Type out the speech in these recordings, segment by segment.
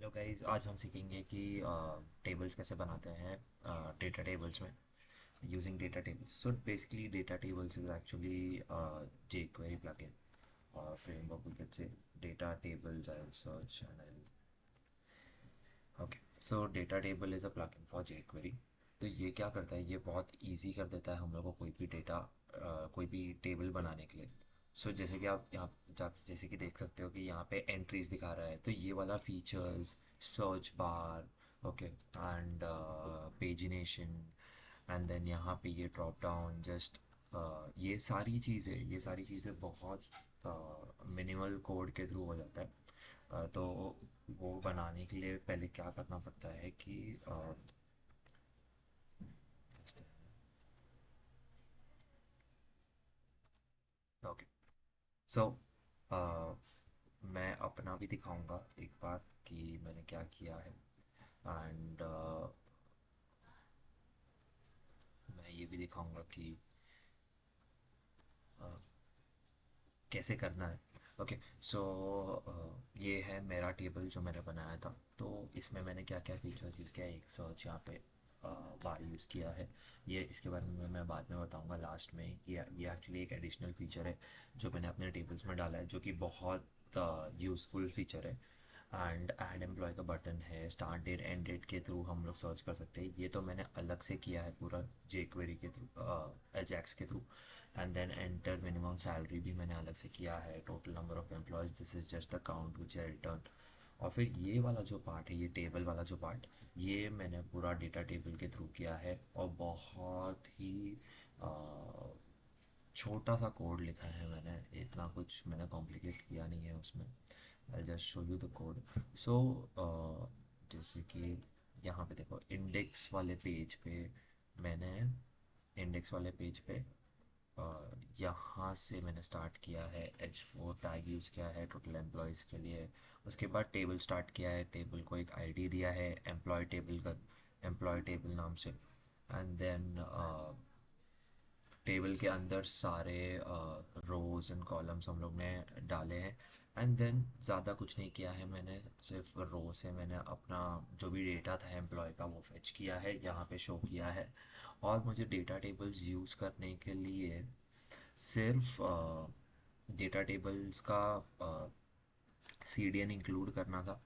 Hello guys, आज हम सीखेंगे कि टेबल्स कैसे बनाते हैं डेटा टेबल्स में using data tables. So basically data tables is actually jQuery plugin or framework, we could say. Data tables, I'll search and I'll. Okay, so data table is a plugin for jQuery. तो ये क्या करता है, ये बहुत easy कर देता है हम लोग को कोई भी डेटा कोई भी टेबल बनाने के लिए. सो जैसे कि आप जैसे कि देख सकते हो कि यहाँ पे एंट्रीज दिखा रहा है, तो ये वाला features, search bar, okay, and pagination, and then यहाँ पे ये ड्रॉप डाउन, जस्ट ये सारी चीज़ें बहुत मिनिमल कोड के थ्रू हो जाता है. तो वो बनाने के लिए पहले क्या करना पड़ता है कि ओके, सो मैं अपना भी दिखाऊंगा एक बार कि मैंने क्या किया है. एंड मैं ये भी दिखाऊंगा कि uh, कैसे करना है. ओके, सो ये है मेरा टेबल जो मैंने बनाया था. तो इसमें मैंने क्या क्या फीचर्स यूज़ किया है, एक सर्च यहाँ पे बार यूज़ किया है. ये इसके बारे में मैं बाद में बताऊंगा लास्ट में. ये एक्चुअली एक एडिशनल फीचर है जो मैंने अपने टेबल्स में डाला है, जो कि बहुत यूज़फुल फीचर है. एंड ऐड एम्प्लॉय का बटन है, स्टार्ट डेट एंड डेट के थ्रू हम लोग सर्च कर सकते हैं. ये तो मैंने अलग से किया है पूरा jQuery के थ्रू, एजैक्स के through. And then enter minimum salary भी मैंने अलग से किया है. Total number of employees, this is just the count which I return. और फिर ये वाला जो पार्ट है, ये टेबल वाला जो पार्ट, ये मैंने पूरा डेटा टेबल के थ्रू किया है. और बहुत ही छोटा सा कोड लिखा है मैंने, इतना कुछ मैंने कॉम्प्लिकेट किया नहीं है उसमें. I just show you the code. So जैसे कि यहाँ पे देखो, मैंने इंडेक्स वाले पेज पे यहाँ से मैंने स्टार्ट किया है. H4 टैग यूज़ किया है टोटल एम्प्लॉयज़ के लिए. उसके बाद टेबल स्टार्ट किया है, टेबल को एक आईडी दिया है एम्प्लॉय टेबल का, एम्प्लॉय टेबल नाम से. एंड देन टेबल के अंदर सारे रोज़ एंड कॉलम्स हम लोग ने डाले हैं. एंड देन ज़्यादा कुछ नहीं किया है मैंने, सिर्फ रो से मैंने अपना जो भी डेटा था एम्प्लॉय का वो फेच किया है, यहाँ पे शो किया है. और मुझे डेटा टेबल्स यूज़ करने के लिए सिर्फ डेटा टेबल्स का CDN इंक्लूड करना था,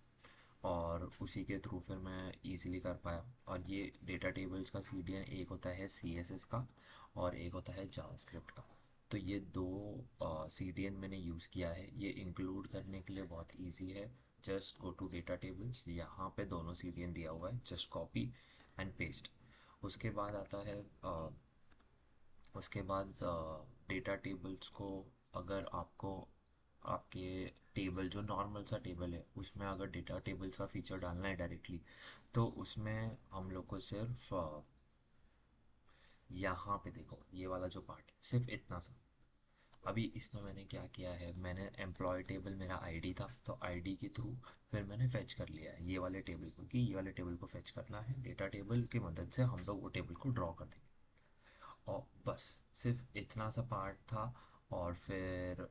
और उसी के थ्रू फिर मैं इजीली कर पाया. और ये डेटा टेबल्स का CDN एक होता है CSS का और एक होता है जावास्क्रिप्ट का. तो ये दो CDN मैंने यूज़ किया है. ये इंक्लूड करने के लिए बहुत इजी है. Just go to data tables, यहाँ पे दोनों CDN दिया हुआ है, जस्ट कॉपी एंड पेस्ट. उसके बाद आता है उसके बाद डेटा टेबल्स को, अगर आपको आपके टेबल जो नॉर्मल सा टेबल है उसमें अगर डेटा टेबल्स का फीचर डालना है डायरेक्टली, तो उसमें हम लोग को सिर्फ यहाँ पे देखो, ये वाला जो पार्ट है, सिर्फ इतना सा. अभी इसमें मैंने क्या किया है, मैंने एम्प्लॉय टेबल मेरा आईडी था, तो आईडी के थ्रू फिर मैंने फेच कर लिया है ये वाले टेबल को, कि ये वाले टेबल को फेच करना है. डेटा टेबल की मदद से हम लोग वो टेबल को ड्रॉ कर देंगे. और बस सिर्फ इतना सा पार्ट था. और फिर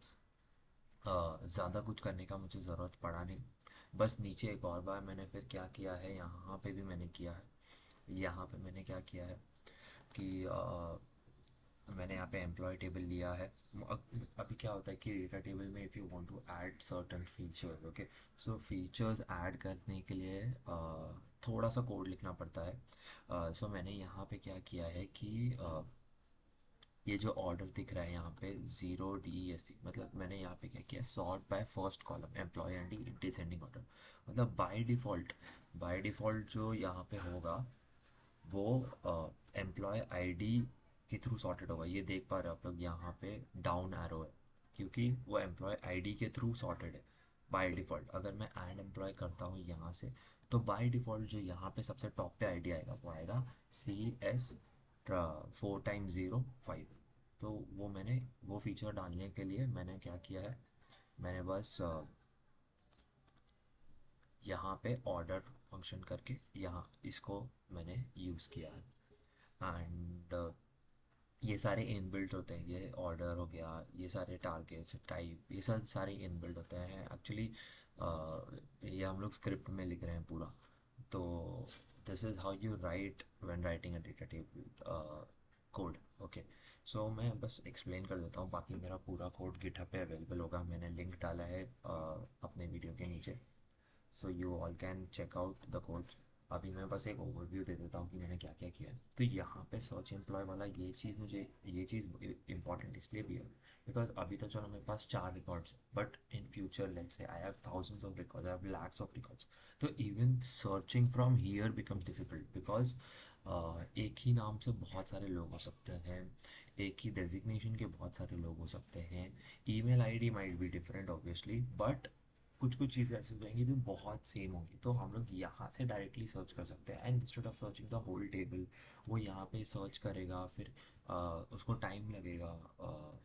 ज़्यादा कुछ करने का मुझे ज़रूरत पड़ा नहीं. बस नीचे एक और बार मैंने फिर क्या किया है, यहाँ पे भी मैंने किया है. यहाँ पे मैंने क्या किया है कि मैंने यहाँ पे एम्प्लॉय टेबल लिया है. अभी क्या होता है कि डेटा टेबल में if you want to add certain features, okay, so features add करने के लिए थोड़ा सा कोड लिखना पड़ता है. सो मैंने यहाँ पे क्या किया है कि ये जो ऑर्डर दिख रहा है यहाँ पे 0 DESC, मतलब मैंने यहाँ पे क्या किया, sort by first column employee ID in descending order. मतलब बाय डिफ़ॉल्ट जो यहाँ पे होगा वो एम्प्लॉय आईडी के थ्रू सॉर्टेड होगा. ये देख पा रहे हो आप लोग, यहाँ पे डाउन एरो है क्योंकि वो एम्प्लॉय आईडी के थ्रू सॉर्टेड है बाय डिफ़ॉल्ट. अगर मैं ऐड एम्प्लॉय करता हूँ यहाँ से, तो बाय डिफ़ॉल्ट जो यहाँ पे सबसे टॉप पे आईडी आएगा वो आएगा CS 4 टाइम्स 0 5. तो वो फीचर डालने के लिए मैंने क्या किया है, मैंने बस यहाँ पे ऑर्डर फंक्शन करके यहाँ इसको मैंने यूज़ किया है. एंड ये सारे इनबिल्ट होते हैं, ये ऑर्डर हो गया, ये सारे टारगेट्स टाइप, ये सब सारे इनबिल्ट होते हैं एक्चुअली. ये हम लोग स्क्रिप्ट में लिख रहे हैं पूरा। तो this is how you write when writing a data table code. Okay, so मैं बस एक्सप्लेन कर देता हूँ, बाकी मेरा पूरा कोड गिटहब पे अवेलेबल होगा, मैंने लिंक डाला है अपने वीडियो के नीचे। So you all can check out the codes. अभी मैं बस एक ओवरव्यू दे देता हूँ कि मैंने क्या क्या किया है। तो यहाँ पे सर्च एम्प्लॉय वाला ये चीज़, मुझे ये चीज़ इंपॉर्टेंट इसलिए भी है बिकॉज अभी तो चलो मेरे पास 4 records, but in future let's say I have thousands of records, I have lakhs of records. तो even searching from here becomes difficult because एक ही नाम से बहुत सारे लोग हो सकते हैं, एक ही डेजिग्नेशन के बहुत सारे लोग हो सकते हैं। Email ID might be different obviously, but कुछ कुछ चीज़ें ऐसी हो जाएंगी जो बहुत सेम होंगी, तो हम लोग यहाँ से डायरेक्टली सर्च कर सकते हैं। And instead of searching the whole table, वो यहाँ पे सर्च करेगा, फिर उसको टाइम लगेगा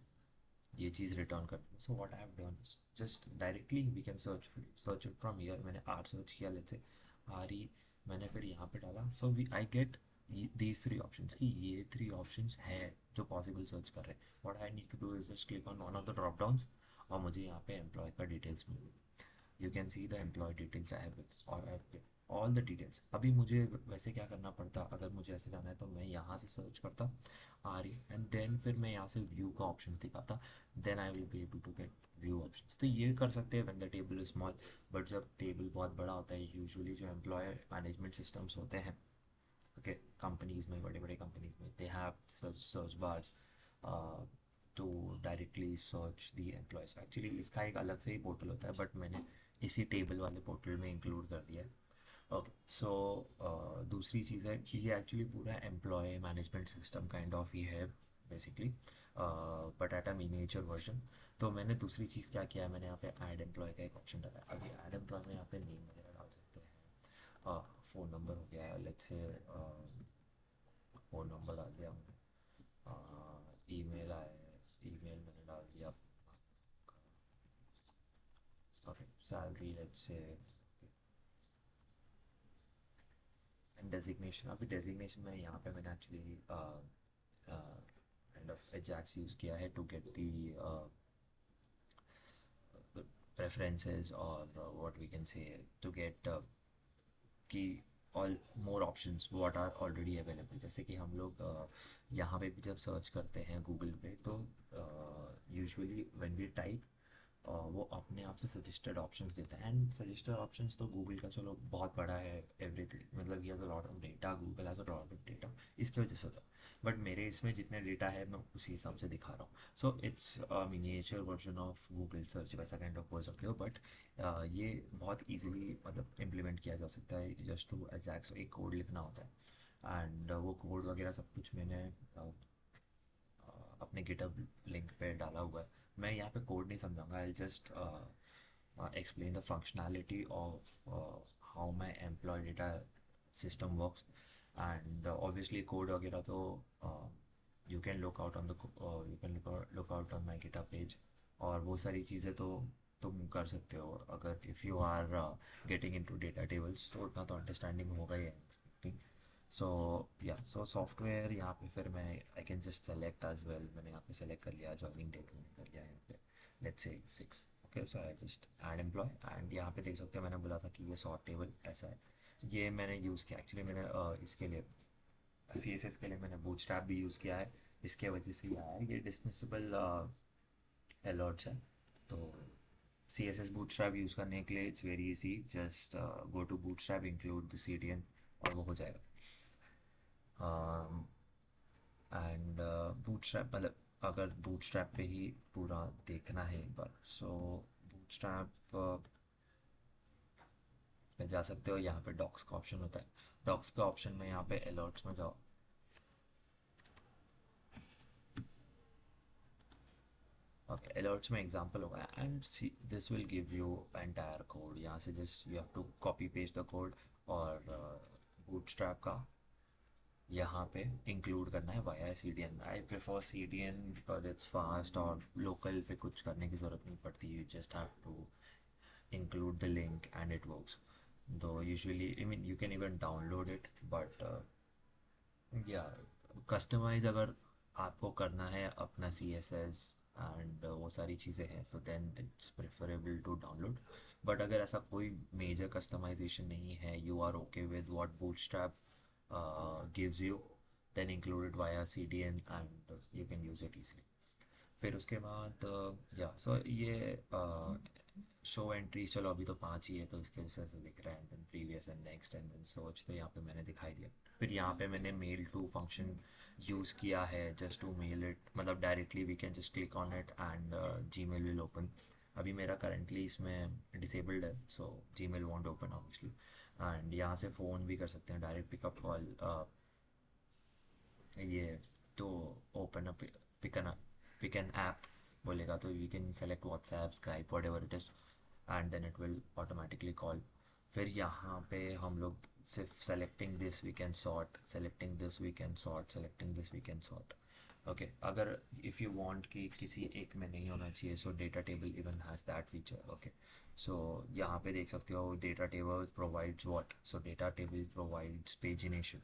ये चीज़ रिटर्न करने में। So what I have done, just directly we can search it from here. मैंने आर सर्च किया, लेट्स से आर ई, मैंने फिर यहाँ पे डाला। So we I get these 3 options, कि ये 3 ऑप्शंस है जो पॉसिबल सर्च कर रहे हैं। What I need to do is just click on one of the drop downs, और मुझे यहाँ पे एम्प्लॉय का डिटेल्स मिल गई। You can see the employee details I have, और ऑल द डिटेल्स। अभी मुझे वैसे क्या करना पड़ता, अगर मुझे ऐसे जाना है तो मैं यहाँ से सर्च करता आ रही, एंड देन फिर मैं यहाँ से व्यू का ऑप्शन दिखाता, then I will be able to get view options. तो ये कर सकते हैं when the table is small. But जब टेबल बहुत बड़ा होता है, यूजुअली जो एम्प्लॉय मैनेजमेंट सिस्टम्स होते हैं, ओके, कंपनीज में, बड़े बड़े कंपनीज में, they have search bars to directly search the employees. Actually इसका एक अलग से ही पोर्टल होता है, बट मैंने इसी टेबल वाले पोर्टल में इंक्लूड कर दिया है। ओके, सो दूसरी चीज़ है कि ये एक्चुअली पूरा employ management system kind of ही है basically, but at a miniature version. तो मैंने दूसरी चीज़ क्या किया है, मैंने यहाँ पे ऐड एम्प्लॉय का एक ऑप्शन डाला है। अभी ऐड एम्प्लॉय में यहाँ पे नेम वगैरह डाल सकते हैं, फ़ोन नंबर हो गया है, लेट्स से फ़ोन नंबर डाल दिया मैंने, ईमेल आया है, ईमेल मैंने डाल दिया, okay, salary let's say, and designation. अभी डेजिग्नेशन में यहाँ पे मैंने actually kind of Ajax use किया है to get the preferences, or what we can say, to get कि all more options what are already available. जैसे कि हम लोग यहाँ पे भी जब सर्च करते हैं गूगल पे, तो यूजुअली व्हेन वी टाइप, वो अपने आप से सजेस्टेड ऑप्शंस देता है। एंड सजेस्टेड ऑप्शंस तो गूगल का चलो बहुत बड़ा है, एवरीथिंग, मतलब he has a lot of data, Google has a lot of data, इसकी वजह से होता है। बट मेरे इसमें जितने डेटा है मैं उसी हिसाब से दिखा रहा हूँ। So it's miniature version of Google search, वैसा काइंड ऑफ बोल सकते हो। बट ये बहुत इजीली मतलब इम्प्लीमेंट किया जा सकता है, जस्ट टू एग्जैक्ट एक कोड लिखना होता है। एंड वो कोड वगैरह सब कुछ मैंने अपने गिटहब लिंक पे डाला हुआ है। मैं यहाँ पे कोड नहीं समझाऊंगा, I just explain the functionality of how my employee data system works. And obviously code वगैरह तो you can look out on the you can look out on my GitHub page, और वो सारी चीज़ें तो तुम कर सकते हो अगर if you are getting into data tables, तो उतना तो अंडरस्टैंडिंग होगा ही एक्सपेक्टिंग। सो या, सो सॉफ्टवेयर यहाँ पे फिर मैं I can just select as well, मैंने यहाँ पे सेलेक्ट कर लिया, जॉइनिंग डेट मैंने कर लिया यहाँ पे, let's say 6। Okay, so I just add employee, and यहाँ पे देख सकते हो मैंने बोला था कि ये सॉर्ट टेबल ऐसा है। ये मैंने यूज़ किया एक्चुअली, मैंने इसके लिए CSS के लिए मैंने बूटस्ट्रैप भी यूज़ किया है, इसके वजह से ये आया है। ये डिसमिसेबल अलर्ट्स है, तो CSS बूटस्ट्रैप यूज़ करने के लिए it's very easy, just go to Bootstrap, include the CDN, और वो हो जाएगा। एंड बूटस्ट्रैप, मतलब अगर बूटस्ट्रैप पे ही पूरा देखना है एक बार, सो बूटस्ट्रैप पे जा सकते हो। यहाँ पे डॉक्स का ऑप्शन होता है, डॉक्स का ऑप्शन में यहाँ पे अलर्ट्स में जाओ। ओके, अलर्ट्स में एग्जांपल होगा, and see this will give you entire code. यहाँ से just you have to copy paste the code, और बूटस्ट्रैप का यहाँ पे इंक्लूड करना है via CDN। I prefer CDN because it's fast, और लोकल पे कुछ करने की ज़रूरत नहीं पड़ती, you just have to include the link and it works. Though usually, I mean, you can even download it, but yeah, customize अगर आपको करना है अपना CSS एंड वो सारी चीज़ें हैं, तो then it's preferable to download. But अगर ऐसा कोई मेजर कस्टमाइजेशन नहीं है, you are okay with what Bootstrap gives you, then include it via CDN and you can use it easily. फिर उसके बाद या सो ये शो एंट्री, चलो अभी तो 5 ही है तो इसके वजह से दिख रहा है, then previous and next and then search, तो यहाँ पे मैंने दिखाई दिया। फिर यहाँ पे मैंने मेल टू फंक्शन यूज़ किया है, जस्ट टू मेल इट, मतलब directly we can just click on it and Gmail will open. अभी मेरा करंटली इसमें डिसेबल्ड है, so Gmail won't open obviously. And यहाँ से फ़ोन भी कर सकते हैं, डायरेक्ट पिकअप कॉल, ये तो open up pick an app बोलेगा तो you can select WhatsApp, Skype, whatever it is, and then it will automatically call. फिर यहाँ पे हम लोग सिर्फ selecting this we can sort, selecting this we can sort, selecting this we can sort. Okay, अगर if you want कि किसी एक में नहीं होना चाहिए, so data table even has that feature. Okay, so यहाँ पे देख सकते हो data table provides what, so data table provides pagination,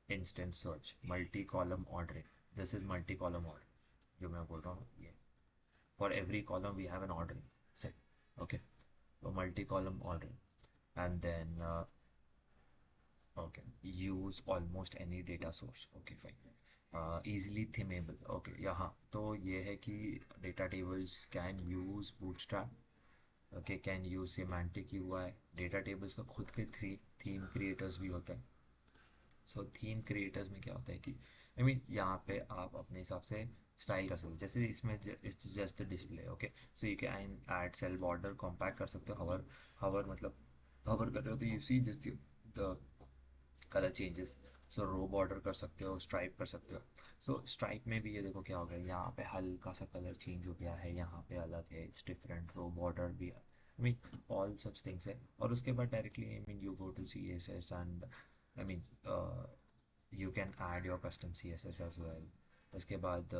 instant search, multi column ordering. This is multi column ordering जो मैं बोल रहा हूँ ये, for every column we have an ordering set. Okay, तो multi column ordering and then okay, use almost any data source. Okay fine, easily themable। Okay, यहाँ तो ये है कि data tables can use Bootstrap, okay, can use semantic UI। Data tables का खुद के theme creators भी होते हैं। सो थीम क्रिएटर्स में क्या होता है कि आई मीन यहाँ पे आप अपने हिसाब से स्टाइल कर सकते हो, जैसे इसमें it's just display. Okay, so you can add cell border, compact कर सकते हो, हवर, हवर मतलब हवर कर रहे हो तो you see just the colour changes. So row border कर सकते हो, स्ट्राइप कर सकते हो। सो स्ट्राइप में भी ये देखो क्या हो गया, यहाँ पे हल्का सा कलर चेंज हो गया है, यहाँ पे अलग है, इट्स डिफरेंट। रो बॉर्डर भी, I mean all such things है। और उसके बाद directly I mean you go to CSS and I mean you can add your custom CSS as well। उसके बाद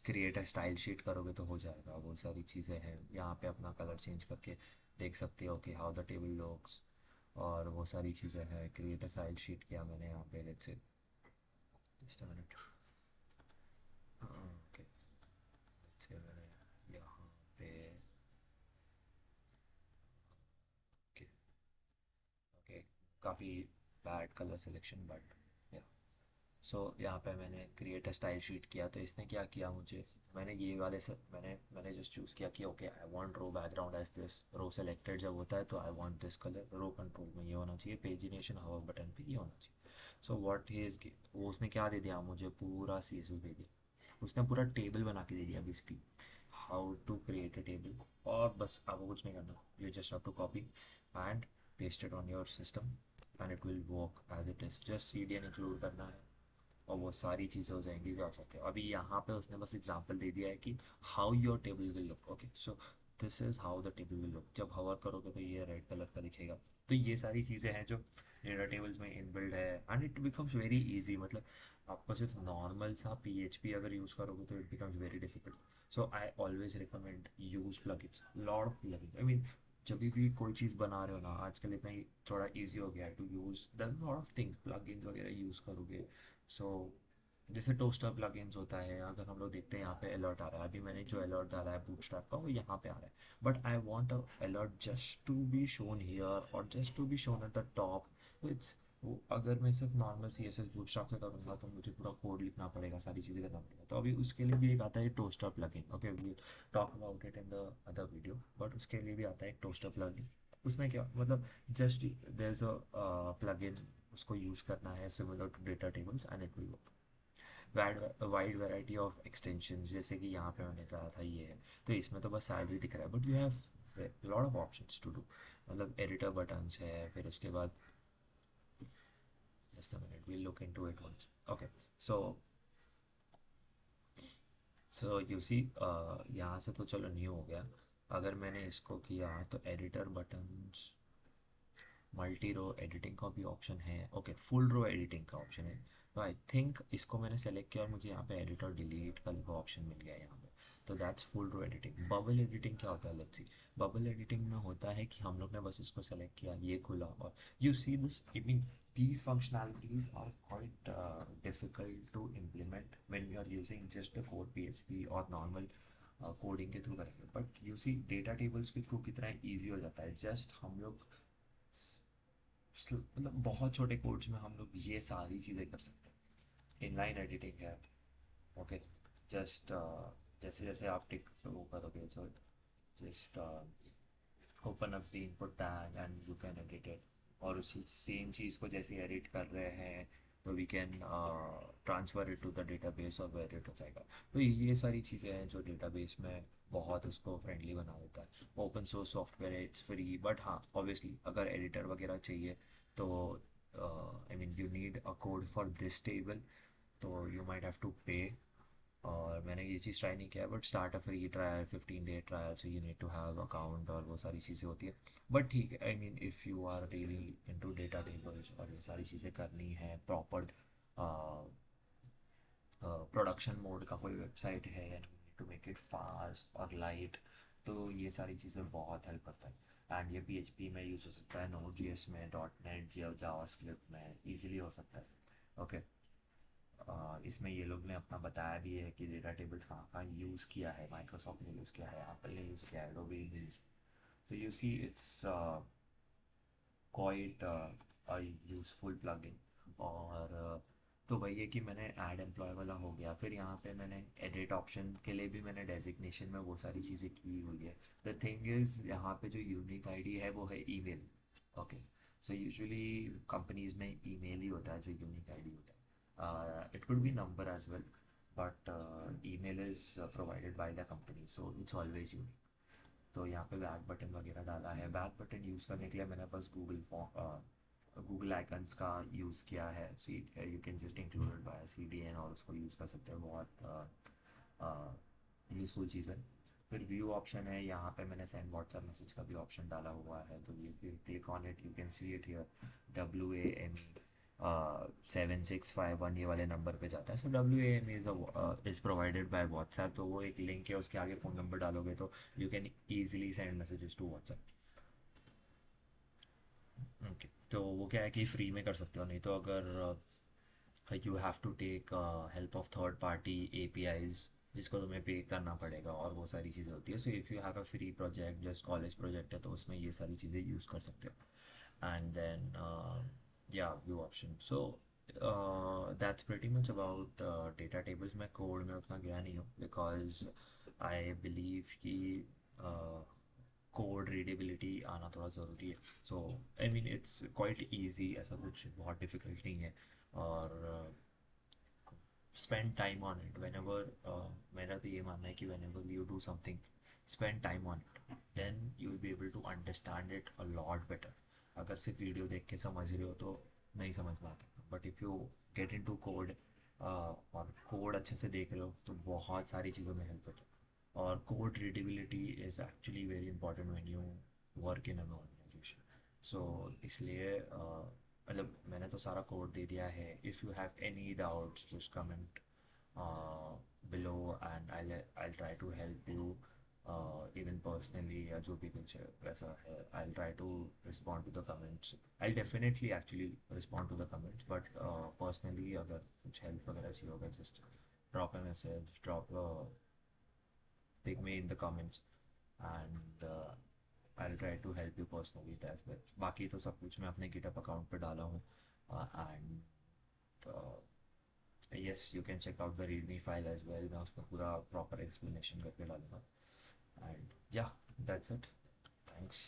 क्रिएट अ स्टाइल शीट करोगे तो हो जाएगा, वो सारी चीज़ें हैं। यहाँ पे अपना कलर चेंज करके देख सकते हो कि हाउ द टेबल लुक्स, और वो सारी चीज़ें हैं। क्रिएट अ स्टाइल शीट किया मैंने यहाँ पे, लेट्स से just a minute. Okay, let's say मैंने यहाँ पे ओके, ओके, काफ़ी bad colour selection but so यहाँ पे मैंने क्रिएट अ स्टाइल शीट किया, तो इसने क्या किया मुझे, मैंने ये वाले से मैंने जस्ट चूज़ किया कि okay I want row background as this, row selected जब होता है तो I want this colour, row control में ये होना चाहिए, पेजिनेशन हवा बटन पे ये होना चाहिए। सो व्हाट ही इज, वो उसने क्या दे दिया मुझे, पूरा CSS दे दिया, उसने पूरा टेबल बना के दे दिया basically, how to create a table. और बस आपको कुछ नहीं करना, you just have to copy and paste it on your system and it will work as it is, just CDN include करना है और वो सारी चीज़ें हो जाएंगी जो आप चाहते हो। अभी यहाँ पे उसने बस एग्जांपल दे दिया है कि how your table will look. Okay, so this is how the table will look, जब हवर करोगे तो ये रेड कलर का दिखेगा। तो ये सारी चीज़ें हैं जो डेटा टेबल्स में इनबिल्ड है and it becomes very easy. मतलब आपको सिर्फ नॉर्मल सा PHP अगर यूज़ करोगे तो it becomes very difficult. So I always recommend use plugins, lot of plugins. I mean जब भी कोई चीज़ बना रहे हो ना आजकल, इतना ही थोड़ा इजी हो गया है to use the lot of things, plugins वगैरह यूज़ करोगे। सो जैसे टोस्टर प्लगइन्स होता है, अगर हम लोग देखते हैं यहाँ पे अलर्ट आ रहा है, अभी मैंने जो अलर्ट डाला है बूटस्ट्रैप का वो यहाँ पे आ रहा है, but I want a alert just to be shown here और just to be shown at the top. तो इट्स वो, अगर मैं सिर्फ नॉर्मल CSS बूटस्ट्रैप से करूँगा तो मुझे पूरा कोड लिखना पड़ेगा, सारी चीज़ें करना पड़ेगा। तो अभी उसके लिए भी एक आता है toaster plugin. Okay, we talk about it in the other video, but उसके लिए भी आता है एक टोस्टर प्लगइन। उसमें क्या मतलब, just there is a plugin, उसको यूज़ करना है similar to data tables and it will wide variety of extensions, जैसे कि यहाँ पे मैंने कहा था ये है, तो इसमें तो बस सैलरी दिख रहा है, but you have lot of options to do. मतलब एडिटर बटन्स है, फिर उसके बाद just a minute we'll look into it once. Okay, so you see यहाँ से तो चलो न्यू हो गया। अगर मैंने इसको किया तो एडिटर बटन्स, मल्टी रो एडिटिंग का भी ऑप्शन है। ओके, फुल रो एडिटिंग का ऑप्शन है, तो आई थिंक इसको मैंने सेलेक्ट किया और मुझे यहाँ पे एडिट और डिलीट का ऑप्शन मिल गया यहाँ पे। तो that's full row editing. Bubble editing क्या होता है, लेट्स सी। बबल एडिटिंग में होता है कि हम लोग ने बस इसको सेलेक्ट किया, ये खुला, और you see this, I mean these functionalities are quite difficult to implement when you are using just the core PHP और normal कोडिंग के थ्रू करेंगे, but you see data tables के थ्रू कितना ईजी हो जाता है। जस्ट हम लोग मतलब बहुत छोटे कोड्स में हम लोग ये सारी चीज़ें कर सकते हैं। इनलाइन एडिटिंग है, ओके, जस्ट जैसे जैसे आप टिक वो करोगे, so just open up the input tag and you can edit it. और उसी सेम चीज़ को जैसे एडिट कर रहे हैं तो we can transfer it to the database और वेयर इट हो जाएगा। तो ये सारी चीज़ें हैं जो डेटाबेस में बहुत उसको फ्रेंडली बना देता है। ओपन सोर्स सॉफ्टवेयर है, इट्स फ्री, बट हाँ ऑब्वियसली अगर एडिटर वगैरह चाहिए तो I mean you need a code for this table, तो you might have to pay. और मैंने ये चीज़ ट्राई नहीं किया, but start a free trial 15 day trial, so you need to have account और वो सारी चीज़ें होती है। बट ठीक है, I mean if you are really into data tables और ये सारी चीज़ें करनी है प्रॉपर प्रोडक्शन मोड का कोई वेबसाइट है and you need to make it fast और लाइट, तो ये सारी चीज़ें बहुत हेल्प करता है। एंड ये PHP में यूज़ हो सकता है, Node.js में, .NET, जावास्क्रिप्ट में ईजिली हो सकता है। ओके, इसमें ये लोग ने अपना बताया भी है कि डेटा टेबल्स कहाँ कहाँ यूज़ किया है। माइक्रोसॉफ्ट ने यूज़ किया है, एप्पल ने यूज़ किया है, एडोबी ने यूज़। तो you see it's quite a useful plugin. और तो वही है कि मैंने ऐड एम्प्लॉय वाला हो गया, फिर यहाँ पे मैंने एडिट ऑप्शन के लिए भी मैंने डेजिग्नेशन में वो सारी चीज़ें की हुई है। द थिंग इज़ यहाँ पे जो यूनिक आईडी है वो है email. Okay, so usually companies में ईमेल ही होता है जो यूनिक आईडी होता है। It could be number as well, but email is provided by the company, so it's always unique. तो यहाँ पे बैक बटन वगैरह डाला है। बैक बटन यूज़ करने के लिए मैंने बस गूगल आइकन्स का यूज़ किया है। See you can just included by CDN और उसको यूज़ कर सकते हैं, बहुत यूज़फुल चीज़ है। फिर व्यू ऑप्शन है, यहाँ पे मैंने सेंड व्हाट्सएप मैसेज का भी ऑप्शन डाला हुआ है, तो you click on it, you can see it here. WAME 7651 ये वाले नंबर पे जाता है। सो WAME is provided by WhatsApp, तो वो एक लिंक है, उसके आगे फ़ोन नंबर डालोगे तो you can easily send messages to WhatsApp. Okay, तो वो क्या है कि फ्री में कर सकते हो, नहीं तो अगर you have to take help of third party APIs जिसको तुम्हें पे करना पड़ेगा और वो सारी चीज़ें होती है। So if you have a free project, just college project है, तो उसमें ये सारी चीज़ें यूज़ कर सकते हो। एंड देन या view option. So that's pretty much about data tables. मैं कोड में उतना गया नहीं हूँ बिकॉज आई बिलीव कि कोड रीडेबिलिटी आना थोड़ा ज़रूरी है। So I mean it's quite easy, ऐसा कुछ बहुत डिफ़िकल्ट नहीं है। और spend time on it whenever मेरा तो ये मानना है कि whenever you do something, spend time on it, then you will be able to understand it a lot better। अगर सिर्फ वीडियो देख के समझ रहे हो तो नहीं समझ पाते, but if you get into code और कोड अच्छे से देख रहे हो तो बहुत सारी चीज़ों में हेल्प होता है। और code readability is actually very important when you work in an organization. So इसलिए मतलब मैंने तो सारा कोड दे दिया है। If you have any doubts just comment below and I'll try to help you even personally, या जो भी कुछ है वैसा है। I'll try to respond to the comments। I'll definitely actually respond to the comments, but personally अगर कुछ help वगैरह चाहिए होगा just drop a message, ping me in the comments, and I'll try to help you personally as well। बाकी तो सब कुछ मैं अपने GitHub अकाउंट पे डाला हूँ। And yes, you can check out the readme file as well, मैं उसका पूरा proper explanation करके डालूंगा। And yeah, that's it, thanks।